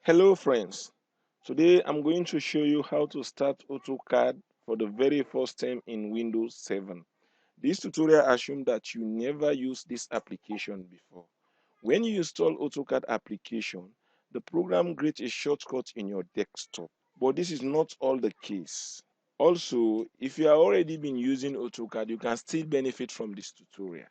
Hello friends, today I'm going to show you how to start AutoCAD for the very first time in Windows 7. This tutorial assumes that you never used this application before. When you install AutoCAD application, the program creates a shortcut in your desktop, but this is not all the case. Also, if you have already been using AutoCAD, you can still benefit from this tutorial.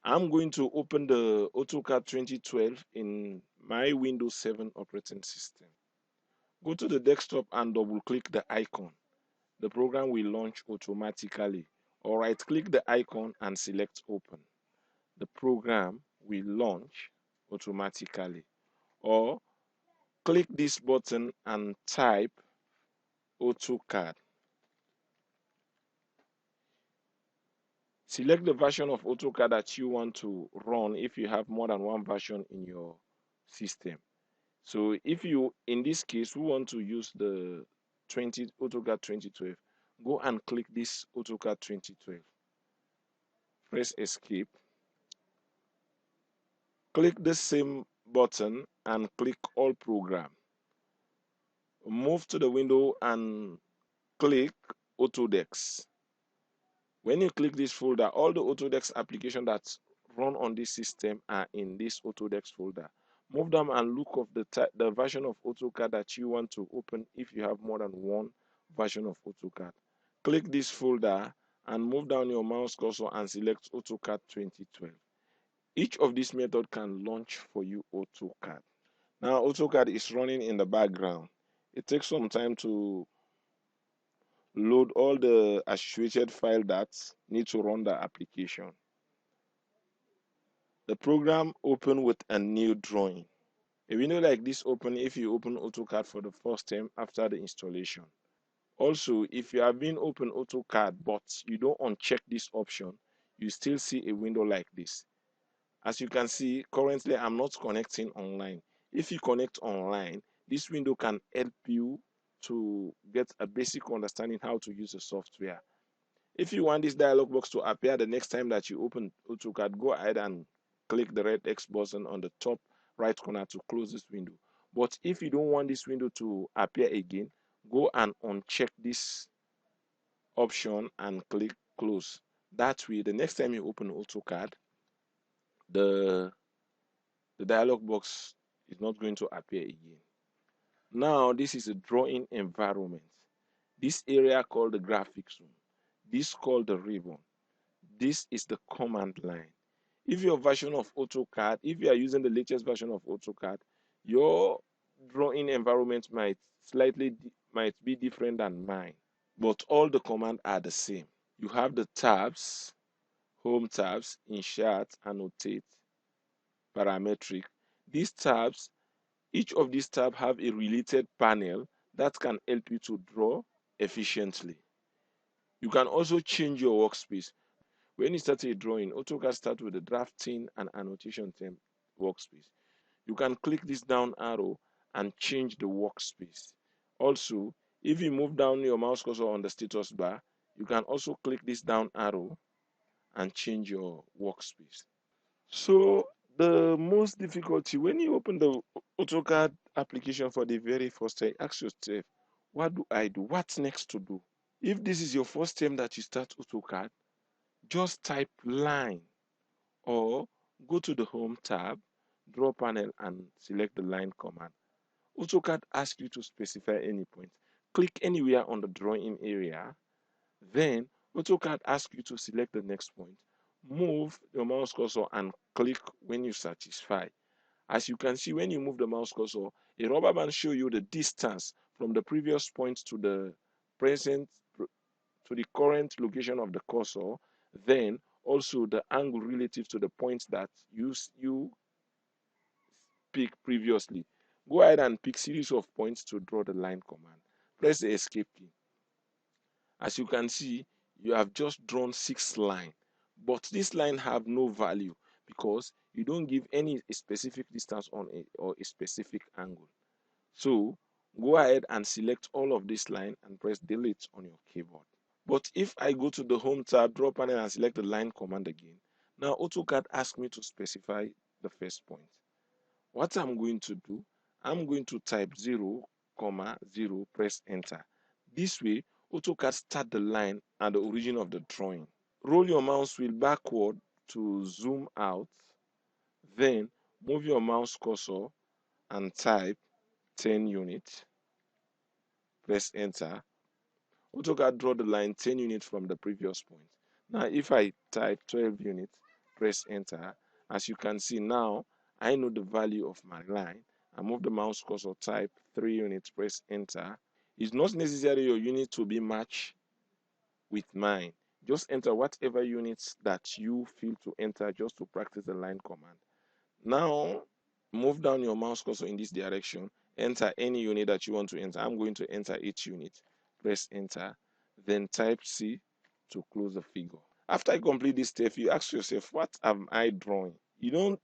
I'm going to open the AutoCAD 2012 in my Windows 7 operating system. Go to the desktop and double click the icon. The program will launch automatically. Or right click the icon and select open. The program will launch automatically. Or click this button and type AutoCAD. Select the version of AutoCAD that you want to run if you have more than one version in your system. So if you, in this case, we want to use the AutoCAD 2012, go and click this AutoCAD 2012. Press escape. Click the same button and click all program. Move to the window and click Autodesk. When you click this folder, all the Autodesk applications that run on this system are in this Autodesk folder. Move them and look up the version of AutoCAD that you want to open if you have more than one version of AutoCAD. Click this folder and move down your mouse cursor and select AutoCAD 2012. Each of these methods can launch for you AutoCAD. Now AutoCAD is running in the background. It takes some time to load all the associated files that need to run the application. The program open with a new drawing. A window like this open if you open AutoCAD for the first time after the installation. Also, if you have been open AutoCAD but you don't uncheck this option, you still see a window like this. As you can see, currently I'm not connecting online. If you connect online, this window can help you to get a basic understanding how to use the software. If you want this dialog box to appear the next time that you open AutoCAD, go ahead and click the red X button on the top right corner to close this window. But if you don't want this window to appear again, go and uncheck this option and click close. That way, the next time you open AutoCAD, the dialog box is not going to appear again. Now, this is a drawing environment. This area called the graphics room. This called the ribbon. This is the command line. If your version of AutoCAD, if you are using the latest version of AutoCAD, your drawing environment might be different than mine, but all the commands are the same. You have the tabs, home tabs, insert, annotate, parametric. These tabs, each of these tabs have a related panel that can help you to draw efficiently. You can also change your workspace. When you start a drawing, AutoCAD starts with the drafting and annotation workspace. You can click this down arrow and change the workspace. Also, if you move down your mouse cursor on the status bar, you can also click this down arrow and change your workspace. So the most difficulty when you open the AutoCAD application for the very first time, ask yourself, what do I do? What's next to do? If this is your first time that you start AutoCAD, just type line or go to the home tab, draw panel and select the line command. AutoCAD asks you to specify any point. Click anywhere on the drawing area. Then AutoCAD asks you to select the next point. Move your mouse cursor and click when you satisfy. As you can see, when you move the mouse cursor, a rubber band shows you the distance from the previous point to the current location of the cursor, then also the angle relative to the point that you picked previously. Go ahead and pick series of points to draw the line command. Press the escape key. As you can see, you have just drawn 6 lines, but this line have no value because you don't give any specific distance on it or a specific angle. So go ahead and select all of this line and press delete on your keyboard. But if I go to the home tab, draw panel and select the line command again, now AutoCAD asks me to specify the first point. What I'm going to do, I'm going to type 0, 0, press enter. This way, AutoCAD start the line at the origin of the drawing. Roll your mouse wheel backward to zoom out. Then move your mouse cursor and type 10 units. Press enter. AutoCAD draw the line 10 units from the previous point. Now, if I type 12 units, press enter. As you can see now, I know the value of my line. I move the mouse cursor, type 3 units, press enter. It's not necessary your unit to be matched with mine. Just enter whatever units that you feel to enter just to practice the line command. Now, move down your mouse cursor in this direction. Enter any unit that you want to enter. I'm going to enter each unit. Press enter. Then type C to close the figure. After I complete this step, you ask yourself, what am I drawing? You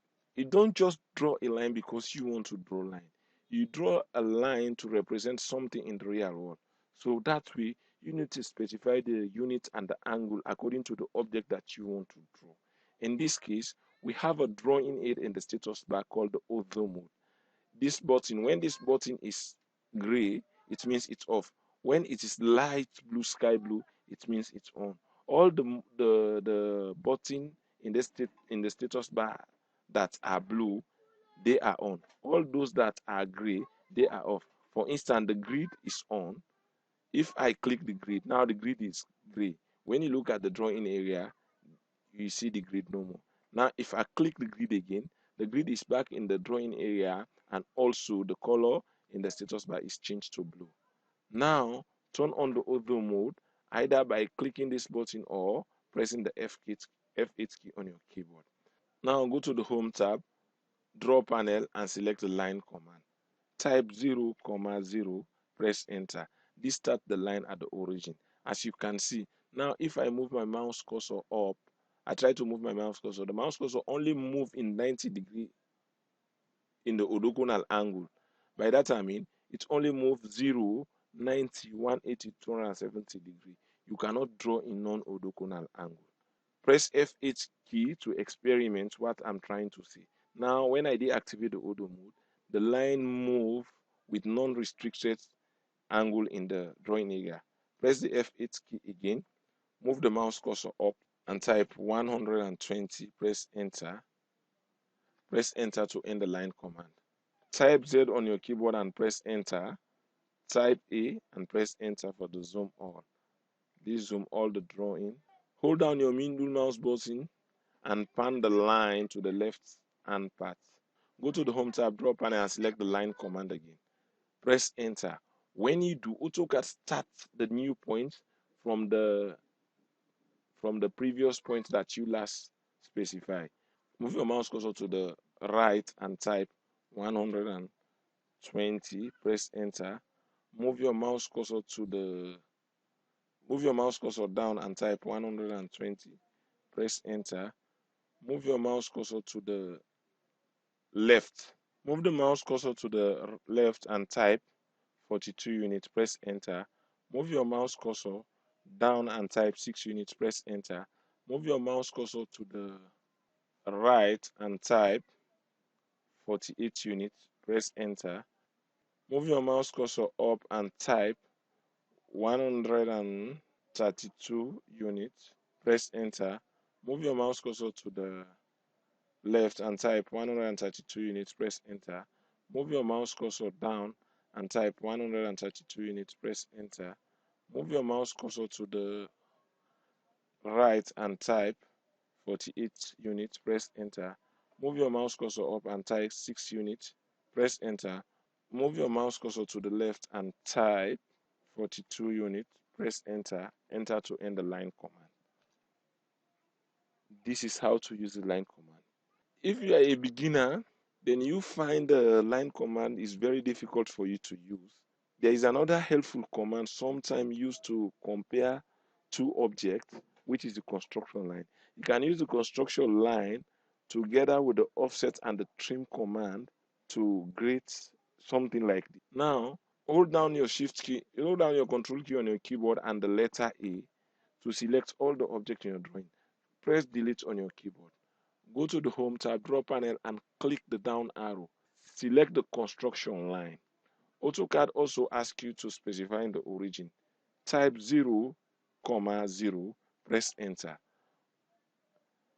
don't just draw a line because you want to draw a line. You draw a line to represent something in the real world. So that way, you need to specify the unit and the angle according to the object that you want to draw. In this case, we have a drawing aid in the status bar called the auto mode. This button, when this button is gray, it means it's off. When it is light blue, sky blue, it means it's on. All the button in the status bar that are blue, they are on. All those that are gray, they are off. For instance, the grid is on. If I click the grid, now the grid is gray. When you look at the drawing area, you see the grid no more. Now, if I click the grid again, the grid is back in the drawing area, and also the color in the status bar is changed to blue. Now, turn on the auto mode either by clicking this button or pressing the F8 key on your keyboard. Now, go to the Home tab, Draw Panel, and select the line command. Type 0, 0, press enter. This starts the line at the origin. As you can see, now if I move my mouse cursor up, I try to move my mouse cursor. The mouse cursor only move in 90 degree in the orthogonal angle. By that I mean it only moves 0, 90, 180, 270 degree. You cannot draw in non-orthogonal angle. Press F8 key to experiment what I'm trying to say. Now, when I deactivate the auto mode, the line move with non-restricted angle in the drawing area. Press the F8 key again, move the mouse cursor up and type 120, press enter. Press enter to end the line command. Type Z on your keyboard and press enter. Type A and press enter for the zoom all. This zoom all the drawing. Hold down your middle mouse button and pan the line to the left hand part. Go to the Home tab, Draw Panel, and select the line command again. Press enter. When you do, AutoCAD starts the new point from the previous point that you last specified. Move your mouse cursor to the right and type 120. Press enter. Move your mouse cursor down and type 120. Press enter. Move your mouse cursor to the left. Move the mouse cursor to the left and type 42 units. Press enter. Move your mouse cursor down and type 6 units. Press enter. Move your mouse cursor to the right and type 48 units. Press enter. Move your mouse cursor up and type 132 units. Press enter. Move your mouse cursor to the left and type 132 units. Press enter. Move your mouse cursor down and type 132 units. Press enter. Move your mouse cursor to the right and type 48 units. Press enter. Move your mouse cursor up and type 6 units. Press enter. Move your mouse cursor to the left and type 42 units. Press enter. Enter to end the line command. This is how to use the line command. If you are a beginner, then you find the line command is very difficult for you to use. There is another helpful command sometimes used to compare two objects, which is the construction line. You can use the construction line together with the offset and the trim command to create something like this. Now, hold down your shift key, hold down your control key on your keyboard and the letter A to select all the objects in your drawing. Press delete on your keyboard. Go to the Home tab, Draw Panel, and click the down arrow. select the construction line. AutoCAD also asks you to specify the origin. Type 0, 0, press enter.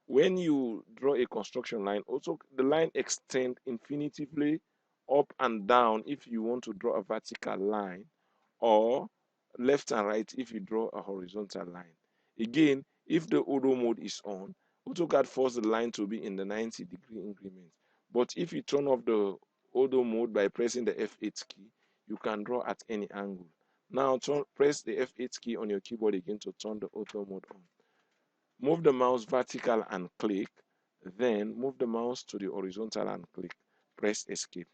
When you draw a construction line, also the line extends infinitively up and down if you want to draw a vertical line, or left and right if you draw a horizontal line. Again, if the auto mode is on, AutoCAD forces the line to be in the 90-degree increment. But if you turn off the auto mode by pressing the F8 key, you can draw at any angle. Now press the F8 key on your keyboard again to turn the auto mode on. Move the mouse vertical and click, then move the mouse to the horizontal and click. Press escape.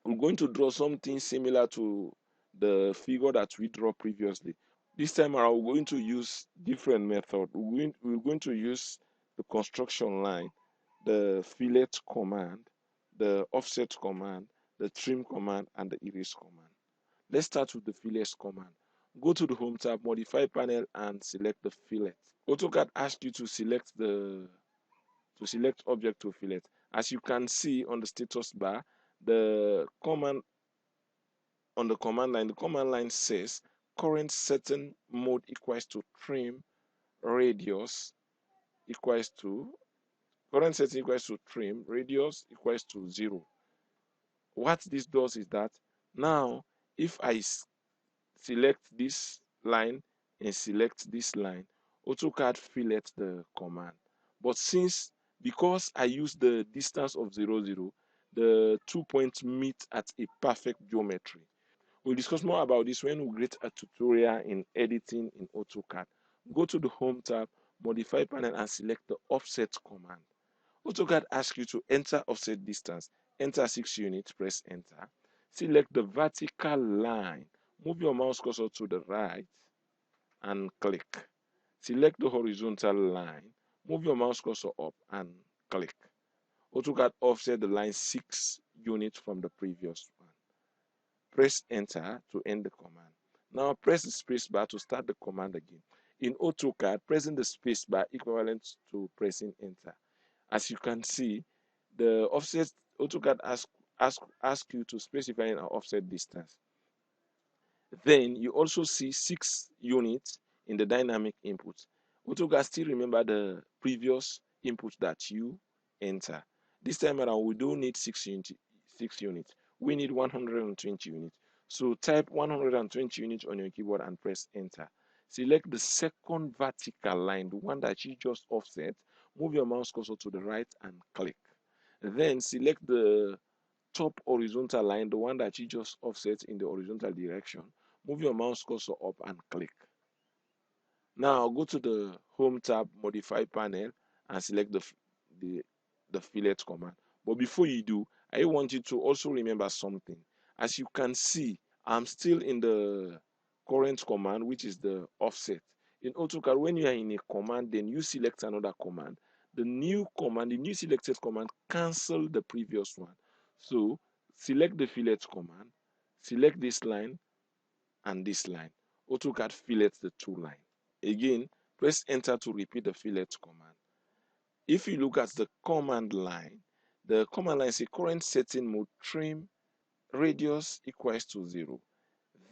We're going to draw something similar to the figure that we drew previously. This time around, we're going to use different method. We're going to use the construction line, the fillet command, the offset command, the trim command, and the erase command. Let's start with the fillet command. Go to the Home tab, Modify panel, and select the fillet. AutoCAD asks you to select object to fillet. As you can see on the status bar, the command on the command line says current setting mode equals to trim radius equals to current setting equals to trim radius equals to 0. What this does is that now if I select this line and select this line, AutoCAD fillet the command. But because I use the distance of 0, 0, the 2 points meet at a perfect geometry. We'll discuss more about this when we get a tutorial in editing in AutoCAD. Go to the Home tab, Modify panel, and select the Offset command. AutoCAD asks you to enter offset distance. Enter 6 units, press enter. Select the vertical line. Move your mouse cursor to the right and click. Select the horizontal line. Move your mouse cursor up and click. AutoCAD offset the line 6 units from the previous one. Press enter to end the command. Now press the space bar to start the command again. In AutoCAD, pressing the space bar equivalent to pressing enter. As you can see, the offset AutoCAD asks you to specify an offset distance. Then you also see 6 units in the dynamic input. AutoCAD still remember the previous input that you enter. This time around, we don't need 6 units. We need 120 units. So type 120 units on your keyboard and press enter. Select the second vertical line, the one that you just offset. Move your mouse cursor to the right and click. Then select the top horizontal line, the one that you just offset in the horizontal direction. Move your mouse cursor up and click. Now go to the Home tab, Modify panel, and select the fillet command. But before you do, I want you to also remember something. As you can see, I'm still in the current command, which is the offset. In AutoCAD, when you are in a command, then you select another command. The new selected command, cancel the previous one. So select the fillet command, select this line and this line. AutoCAD fillets the two lines. Again, press enter to repeat the fillet command. If you look at the command line says current setting mode trim radius equals to 0.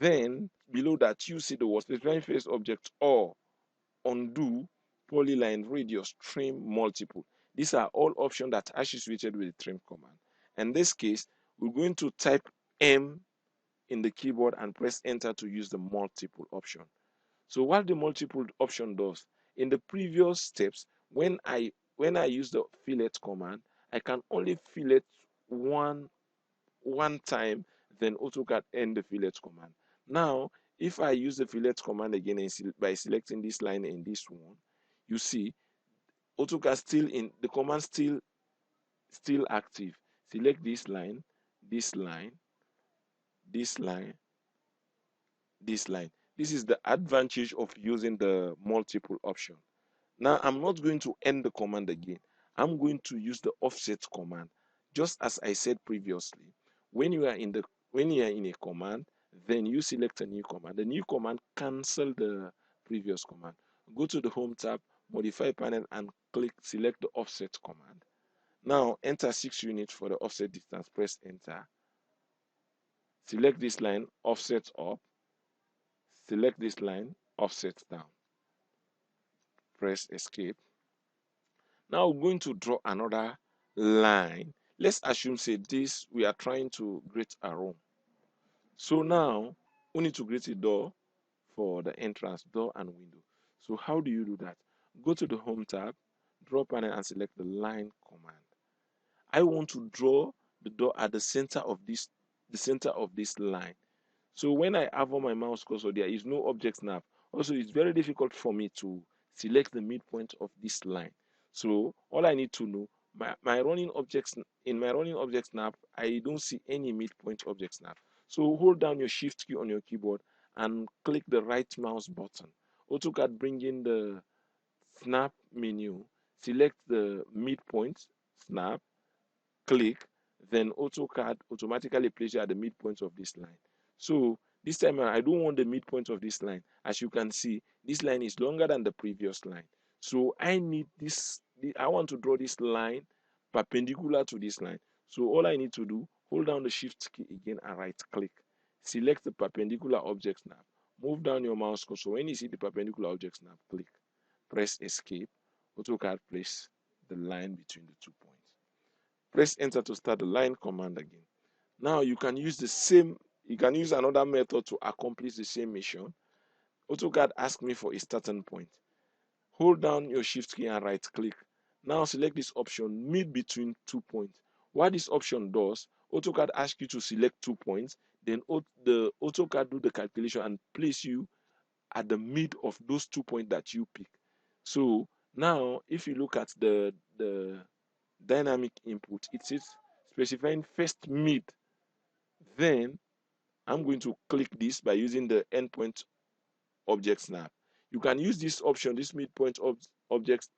Then below that you see the word specifying face object or undo polyline radius trim multiple. These are all options that are associated with the trim command. In this case, we're going to type M in the keyboard and press enter to use the multiple option. So what the multiple option does, in the previous steps, when I use the fillet command, I can only fillet one time, then AutoCAD end the fillet command. Now, if I use the fillet command again by selecting this line and this one, you see AutoCAD still in the command still active. Select this line, this line, this line, this line. This is the advantage of using the multiple option. Now I'm not going to end the command again. I'm going to use the offset command. Just as I said previously, when you are in a command, then you select a new command. The new command cancel the previous command. Go to the Home tab, Modify panel, and select the offset command. Now enter 6 units for the offset distance. Press enter. Select this line, offset up. Select this line, offset down. Press escape. Now we're going to draw another line. Let's assume, say, this, we are trying to create a room. So now we need to create a door for the entrance, door and window. So how do you do that? Go to the home tab, draw panel, and select the line command. I want to draw the door at the center of this line. So when I have on my mouse cursor, there is no object snap. Also, it's very difficult for me to select the midpoint of this line. So all I need to know, my running objects, in my running object snap, I don't see any midpoint object snap. So hold down your shift key on your keyboard and click the right mouse button. AutoCAD bring in the snap menu, select the midpoint snap, click, then AutoCAD automatically places you at the midpoint of this line. So this time I don't want the midpoint of this line. As you can see, this line is longer than the previous line. So I need this, I want to draw this line perpendicular to this line. So all I need to do, hold down the shift key again and right click. Select the perpendicular object snap. Move down your mouse cursor. When you see the perpendicular object snap, click. Press escape. AutoCAD place the line between the 2 points. Press enter to start the line command again. Now you can use another method to accomplish the same mission. AutoCAD asks me for a starting point. Hold down your shift key and right click. Now select this option, mid between 2 points. What this option does, AutoCAD asks you to select 2 points, then the AutoCAD do the calculation and place you at the mid of those 2 points that you pick. So now if you look at the dynamic input, it is specifying first mid. Then I'm going to click this by using the endpoint object snap. You can use this option, this midpoint object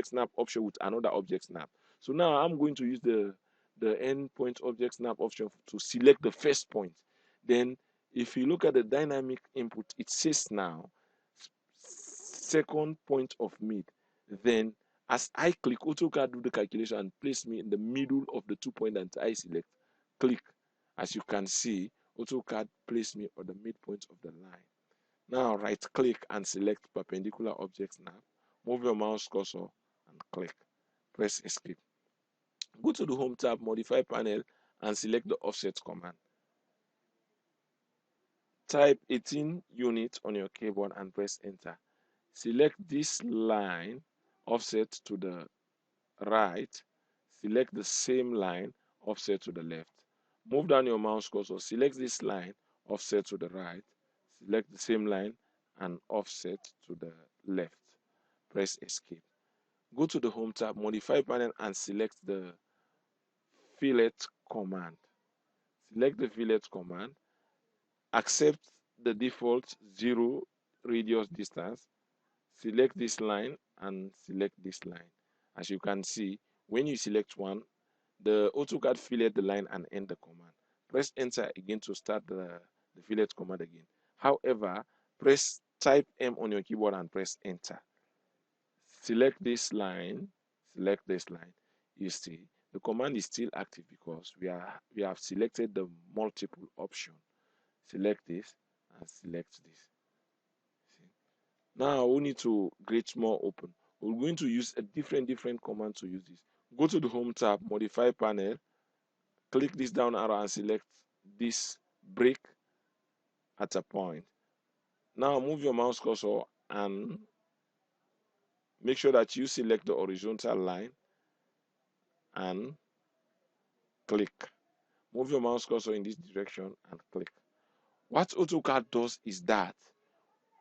snap option with another object snap. So now I'm going to use the endpoint object snap option to select the first point. Then if you look at the dynamic input, it says now second point of mid. Then as I click, AutoCAD do the calculation and place me in the middle of the 2 points that I select. Click. As you can see, AutoCAD place me on the midpoint of the line. Now right click and select perpendicular object snap. Move your mouse cursor and click. Press escape. Go to the home tab, modify panel, and select the offset command. Type 18 units on your keyboard and press enter. Select this line, offset to the right. Select the same line, offset to the left. Move down your mouse cursor, select this line, offset to the right. Select the same line and offset to the left. Press escape. Go to the home tab, modify panel, and select the fillet command. Select the fillet command. Accept the default 0 radius distance. Select this line and select this line. As you can see, when you select one, the AutoCAD fillet the line and end the command. Press enter again to start the fillet command again. However, type M on your keyboard and press enter. Select this line, select this line. You see, the command is still active because we have selected the multiple option. Select this and select this. See? Now we need to create more open. We're going to use a different command to use this. Go to the home tab, modify panel, click this down arrow and select this break at a point. Now move your mouse cursor and make sure that you select the horizontal line and click. Move your mouse cursor in this direction and click. What AutoCAD does is that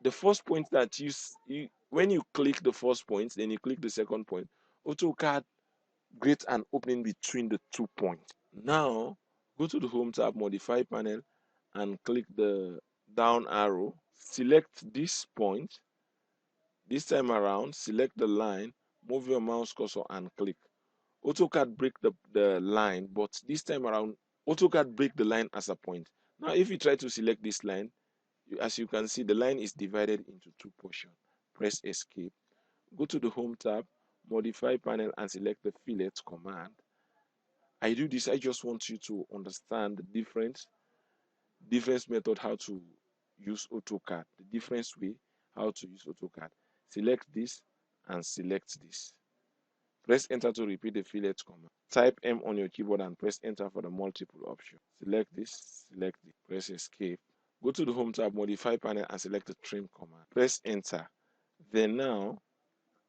the first point that when you click the first point, then you click the second point, AutoCAD creates an opening between the 2 points. Now go to the home tab, modify panel, and click the down arrow. Select this point. This time around, select the line, move your mouse cursor and click. AutoCAD break the line, but this time around, AutoCAD break the line as a point. Now, if you try to select this line, as you can see, the line is divided into 2 portions. Press escape. Go to the home tab, modify panel and select the fillet command. I do this, I just want you to understand the difference method how to use AutoCAD, the difference way how to use AutoCAD. Select this and select this. Press enter to repeat the fillet command. Type M on your keyboard and press enter for the multiple option. Select this, press escape. Go to the home tab, modify panel and select the trim command. Press enter. Then now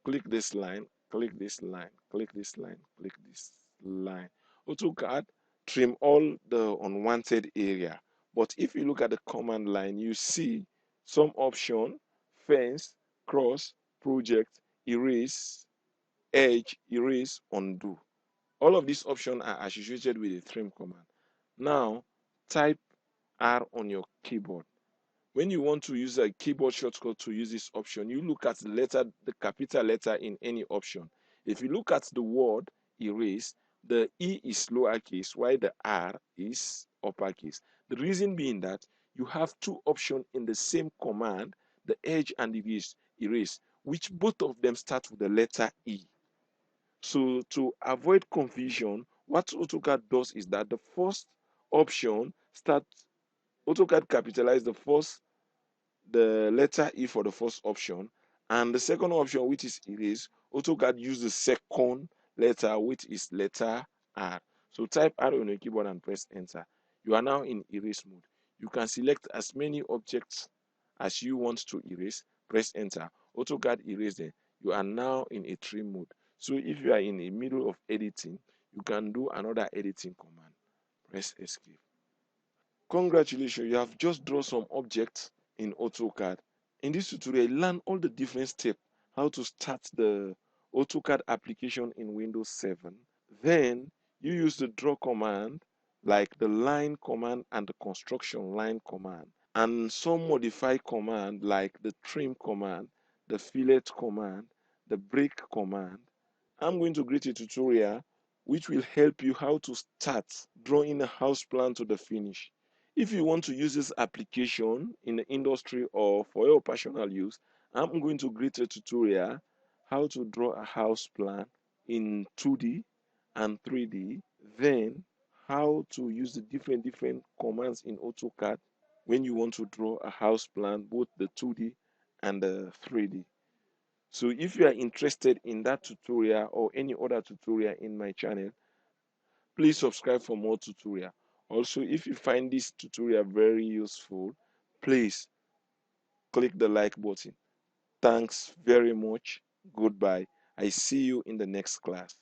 click this line, click this line, click this line, click this line. AutoCAD trim all the unwanted area. But if you look at the command line, you see some option, fence, cross, project, erase, edge, erase, undo. All of these options are associated with the trim command. Now type R on your keyboard. When you want to use a keyboard shortcut to use this option, you look at the letter, the capital letter in any option. If you look at the word erase, the E is lowercase while the R is uppercase. The reason being that you have two options in the same command, the edge and erase, which both of them start with the letter E. So to avoid confusion, what AutoCAD does is that the first option AutoCAD capitalize the letter E for the first option, and the second option, which is erase, AutoCAD use the second letter, which is letter R. So type R on your keyboard and press enter. You are now in erase mode. You can select as many objects as you want to erase. Press enter. AutoCAD erase them. You are now in a trim mode. So if you are in the middle of editing, you can do another editing command. Press escape. Congratulations, you have just drawn some objects in AutoCAD. In this tutorial, learn all the different steps how to start the AutoCAD application in Windows 7. Then you use the draw command like the line command and the construction line command, and some modify command like the trim command, the fillet command, the break command. I'm going to create a tutorial which will help you how to start drawing a house plan to the finish. If you want to use this application in the industry or for your personal use, I'm going to create a tutorial how to draw a house plan in 2D and 3D, then how to use the different commands in AutoCAD when you want to draw a house plan, both the 2D and the 3D. So if you are interested in that tutorial or any other tutorial in my channel, please subscribe for more tutorial. Also, if you find this tutorial very useful, please click the like button. Thanks very much. Goodbye. I see you in the next class.